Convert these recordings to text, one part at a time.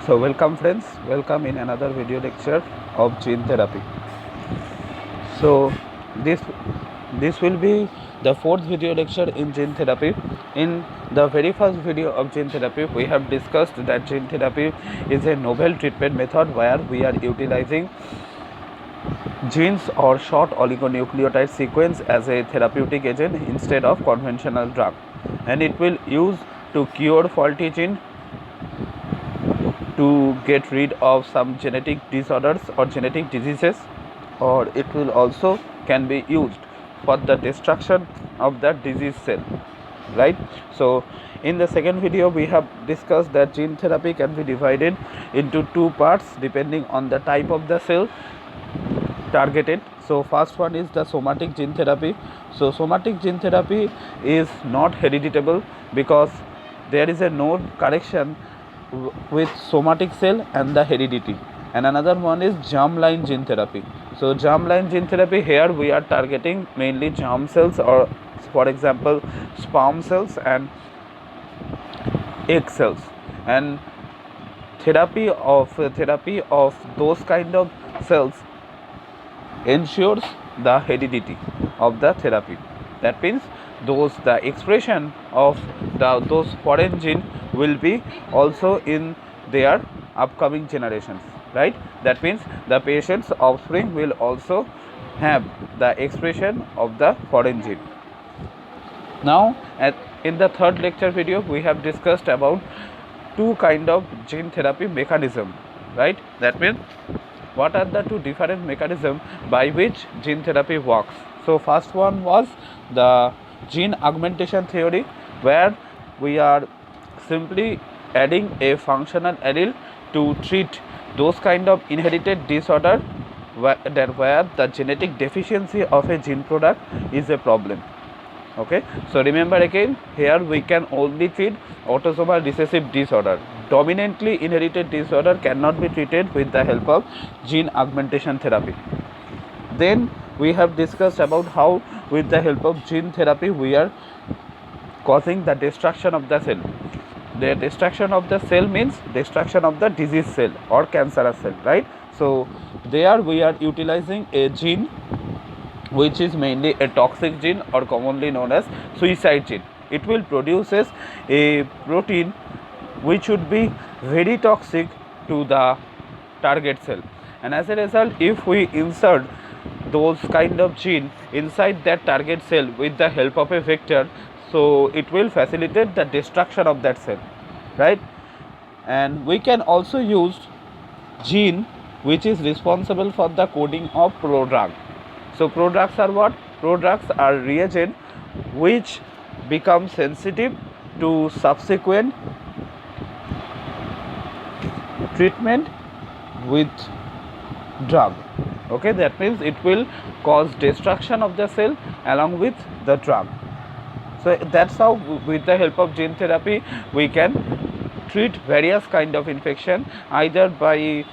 So welcome friends, welcome in another video lecture of gene therapy. So this will be the fourth video lecture in gene therapy. In the very first video of gene therapy, we have discussed that gene therapy is a novel treatment method where we are utilizing genes or short oligonucleotide sequence as a therapeutic agent instead of conventional drug, and it will use to cure faulty gene, to get rid of some genetic disorders or genetic diseases, or it will also can be used for the destruction of the disease cell, right? So in the second video we have discussed that gene therapy can be divided into two parts depending on the type of the cell targeted. So first one is the somatic gene therapy. So somatic gene therapy is not hereditable because there is a no correction with somatic cell and the heredity. And another one is germline gene therapy. So germline gene therapy, here we are targeting mainly germ cells, or for example sperm cells and egg cells, and therapy of those kind of cells ensures the heredity of the therapy. That means the expression of those foreign gene will be also in their upcoming generations, right? That means the patient's offspring will also have the expression of the foreign gene. Now in the third lecture video we have discussed about two kind of gene therapy mechanism, right? That means what are the two different mechanisms by which gene therapy works. So first one was the gene augmentation theory, where we are simply adding a functional allele to treat those kind of inherited disorder where the genetic deficiency of a gene product is a problem. Okay, so remember again, here we can only treat autosomal recessive disorder. Dominantly inherited disorder cannot be treated with the help of gene augmentation therapy. Then we have discussed about how with the help of gene therapy we are causing the destruction of the cell. The destruction of the cell means destruction of the disease cell or cancerous cell, right? So there we are utilizing a gene which is mainly a toxic gene or commonly known as suicide gene. It will produces a protein which would be very toxic to the target cell, and as a result if we insert those kind of gene inside that target cell with the help of a vector, so it will facilitate the destruction of that cell, right? And we can also use gene which is responsible for the coding of prodrug. So prodrugs are what? Prodrugs are reagent which become sensitive to subsequent treatment with drug. Okay, that means it will cause destruction of the cell along with the drug. So that's how with the help of gene therapy we can treat various kind of infection, either by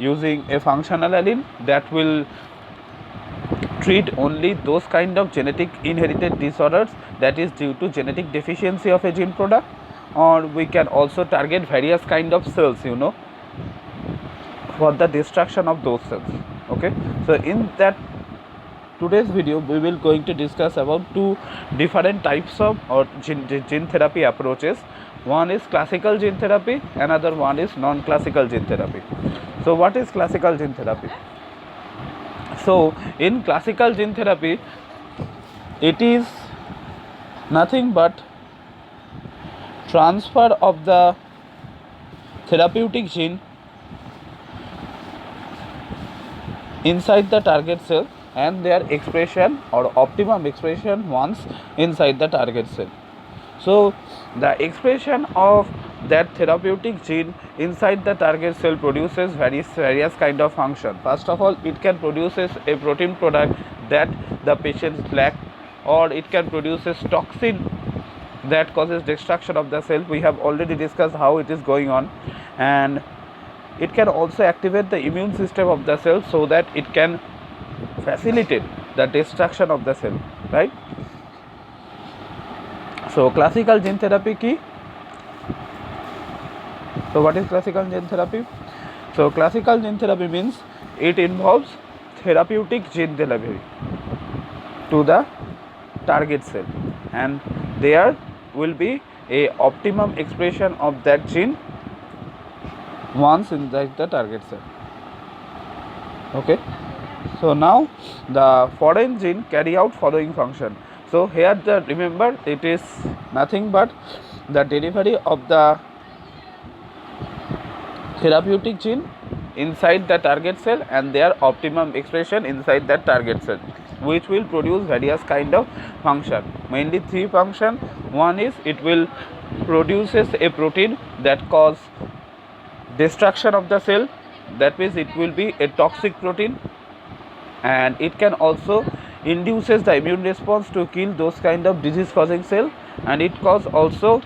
using a functional allele that will treat only those kind of genetic inherited disorders that is due to genetic deficiency of a gene product, or we can also target various kind of cells, for the destruction of those cells. Okay, so in that today's video we will going to discuss about two different types of or gene therapy approaches. One is classical gene therapy, another one is non-classical gene therapy. So what is classical gene therapy? So in classical gene therapy, it is nothing but transfer of the therapeutic gene inside the target cell and their expression or optimum expression once inside the target cell. So the expression of that therapeutic gene inside the target cell produces various kind of function. First of all, it can produces a protein product that the patients lack, or it can produces toxin that causes destruction of the cell. We have already discussed how it is going on, and it can also activate the immune system of the cell so that it can facilitate the destruction of the cell, right? So classical gene therapy ki So what is classical gene therapy? So classical gene therapy means it involves therapeutic gene delivery to the target cell, and there will be a optimum expression of that gene once inside the target cell. Okay, so now the foreign gene carry out following function. So here the remember it is nothing but the delivery of the therapeutic gene inside the target cell and their optimum expression inside that target cell, which will produce various kind of function, mainly three function. One is it will produces a protein that cause destruction of the cell, that means it will be a toxic protein, and it can also induces the immune response to kill those kind of disease causing cell, and it cause also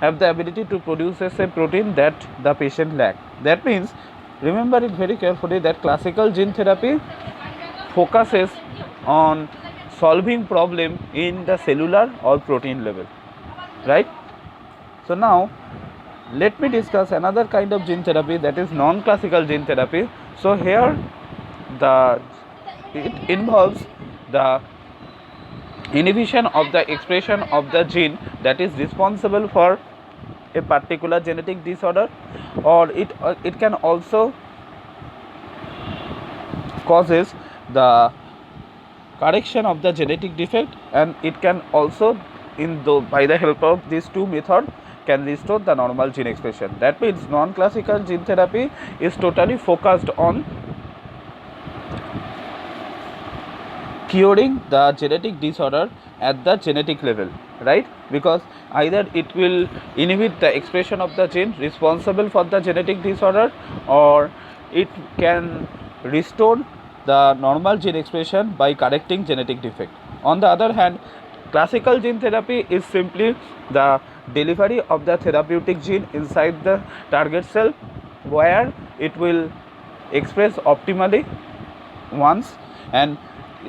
have the ability to produce a protein that the patient lack. That means remember it very carefully that classical gene therapy focuses on solving problem in the cellular or protein level, right? So now let me discuss another kind of gene therapy, that is non-classical gene therapy. So here it involves the inhibition of the expression of the gene that is responsible for a particular genetic disorder, or it can also causes the correction of the genetic defect, and it can also by the help of these two methods can restore the normal gene expression. That means non-classical gene therapy is totally focused on curing the genetic disorder at the genetic level, right? Because either it will inhibit the expression of the gene responsible for the genetic disorder, or it can restore the normal gene expression by correcting genetic defect. On the other hand, classical gene therapy is simply the delivery of the therapeutic gene inside the target cell, where it will express optimally once, and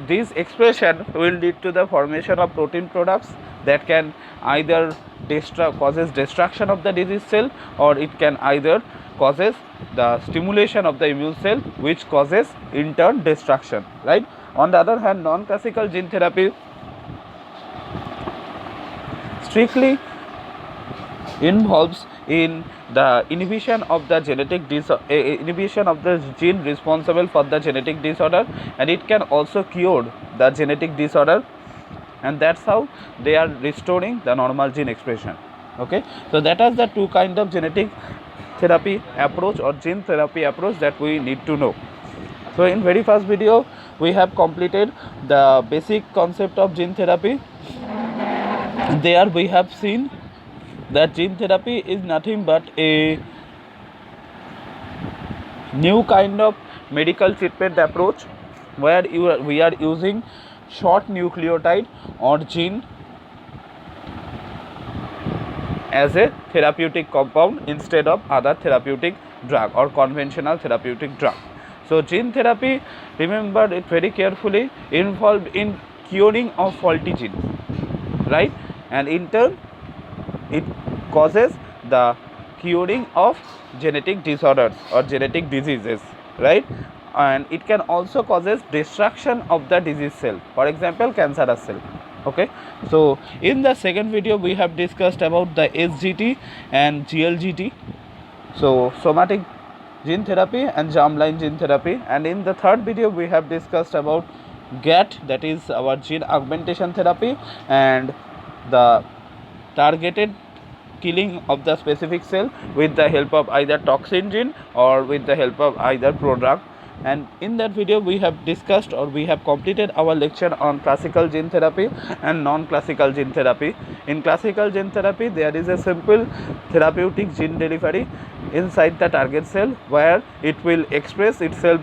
this expression will lead to the formation of protein products that can either causes destruction of the disease cell, or it can either causes the stimulation of the immune cell, which causes in turn destruction, right? On the other hand, non-classical gene therapy strictly involves in the inhibition of the inhibition of the gene responsible for the genetic disorder, and it can also cure the genetic disorder, and that's how they are restoring the normal gene expression. Okay, so that is the two kind of genetic therapy approach or gene therapy approach that we need to know. So in very first video we have completed the basic concept of gene therapy. There we have seen that gene therapy is nothing but a new kind of medical treatment approach, where we are using short nucleotide or gene as a therapeutic compound instead of other therapeutic drug or conventional therapeutic drug. So gene therapy, remember it very carefully, involved in curing of faulty gene, right? And in turn it causes the curing of genetic disorders or genetic diseases, right? And it can also causes destruction of the disease cell, for example cancerous cell. Okay, so in the second video we have discussed about the SGT and GLGT, so somatic gene therapy and germline gene therapy, and in the third video we have discussed about GAT, that is our gene augmentation therapy, and the targeted killing of the specific cell with the help of either toxin gene or with the help of either prodrug. And in that video we have discussed, or we have completed our lecture on classical gene therapy and non-classical gene therapy. In classical gene therapy there is a simple therapeutic gene delivery inside the target cell, where it will express itself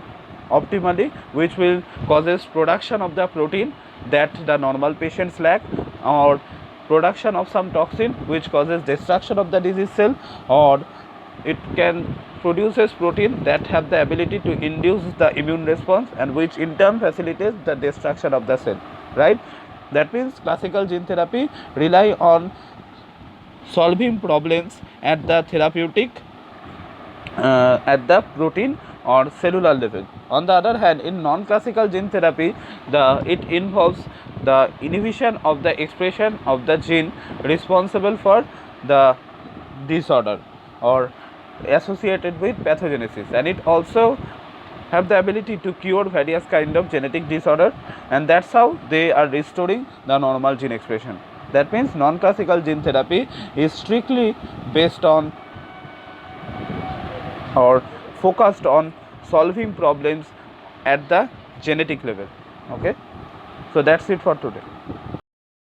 optimally, which will causes production of the protein that the normal patients lack, or production of some toxin which causes destruction of the disease cell, or it can produces protein that have the ability to induce the immune response, and which in turn facilitates the destruction of the cell, right? That means classical gene therapy rely on solving problems at the therapeutic at the protein or cellular level. On the other hand, in non-classical gene therapy, it involves the inhibition of the expression of the gene responsible for the disorder or associated with pathogenesis, and it also have the ability to cure various kind of genetic disorder, and that's how they are restoring the normal gene expression. That means non-classical gene therapy is strictly based on or focused on solving problems at the genetic level. Okay, so that's it for today.